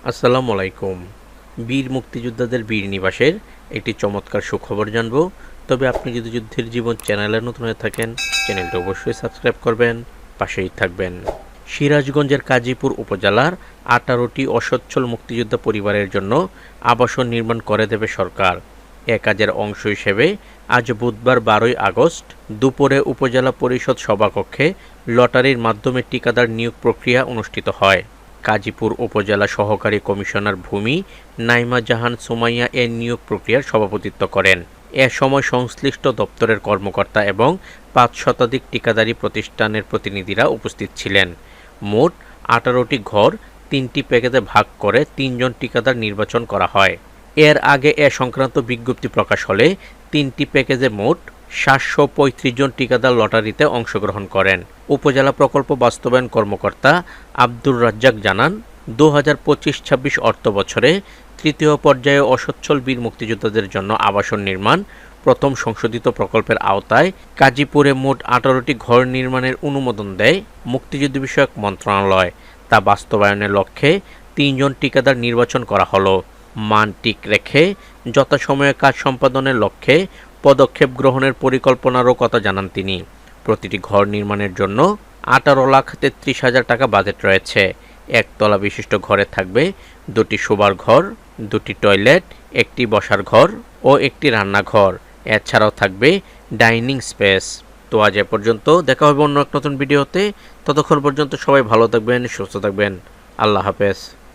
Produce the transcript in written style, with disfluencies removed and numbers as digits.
আসসালামু আলাইকুম। বীর মুক্তিযোদ্ধাদের বীর নিবাসের একটি চমৎকার সুখবর জানব। তবে আপনি যদি যুদ্ধের জীবন চ্যানেলে নতুন হয়ে থাকেন, চ্যানেলটি অবশ্যই সাবস্ক্রাইব করবেন, পাশেই থাকবেন। সিরাজগঞ্জের কাজীপুর উপজেলার 18টি অসচ্ছল মুক্তিযোদ্ধা পরিবারের জন্য আবাসন নির্মাণ করে দেবে সরকার। এ কাজের অংশ হিসেবে আজ বুধবার 12ই আগস্ট দুপুরে উপজেলা পরিষদ সভাকক্ষে লটারির মাধ্যমে ঠিকাদার নিয়োগ প্রক্রিয়া অনুষ্ঠিত হয়। কাজীপুর উপজেলা সহকারী কমিশনার ভূমি নাইমা জাহান সুমাইয়া এ নিয়োগ প্রক্রিয়ার সভাপতিত্ব করেন। এ সময় সংশ্লিষ্ট দপ্তরের কর্মকর্তা এবং 5 শতাধিক ঠিকাদারি প্রতিষ্ঠানের প্রতিনিধিরা উপস্থিত ছিলেন। মোট 18টি ঘর 3টি প্যাকেজে ভাগ করে 3 জন ঠিকাদার নির্বাচন করা হয়। এর আগে এ সংক্রান্ত বিজ্ঞপ্তি প্রকাশ হলে 3টি প্যাকেজে মোট 735 জন ঠিকাদার লটারিতে অংশগ্রহণ করেন। উপজেলা প্রকল্প বাস্তবায়ন কর্মকর্তা আব্দুর রাজ্জাক জানান, 2025-26 অর্থ বছরে তৃতীয় পর্যায়ে অসচ্ছল বীর মুক্তিযোদ্ধাদের জন্য আবাসন নির্মাণ প্রথম সংশোধিত প্রকল্পের আওতায় কাজীপুরে মোট 18টি ঘর নির্মাণের অনুমোদন দেয় মুক্তিযুদ্ধ বিষয়ক মন্ত্রণালয়। তা বাস্তবায়নের লক্ষ্যে 3 জন ঠিকাদার নির্বাচন করা হলো। মান ঠিক রেখে যথাসময়ে কাজ সম্পাদনের লক্ষ্যে পদক্ষেপ গ্রহণের পরিকল্পনারও কথা জানান তিনি। প্রতিটি ঘর নির্মাণের জন্য 18,33,000 টাকা বাজেট রয়েছে। একতলা বিশিষ্ট ঘরে থাকবে 2টি শোবার ঘর, 2টি টয়লেট, 1টি বসার ঘর ও 1টি রান্নাঘর। এছাড়াও থাকবে ডাইনিং স্পেস। তো আজ এ পর্যন্ত, দেখা হবে অন্য এক নতুন ভিডিওতে। ততক্ষণ পর্যন্ত সবাই ভালো থাকবেন, সুস্থ থাকবেন। আল্লাহ হাফেজ।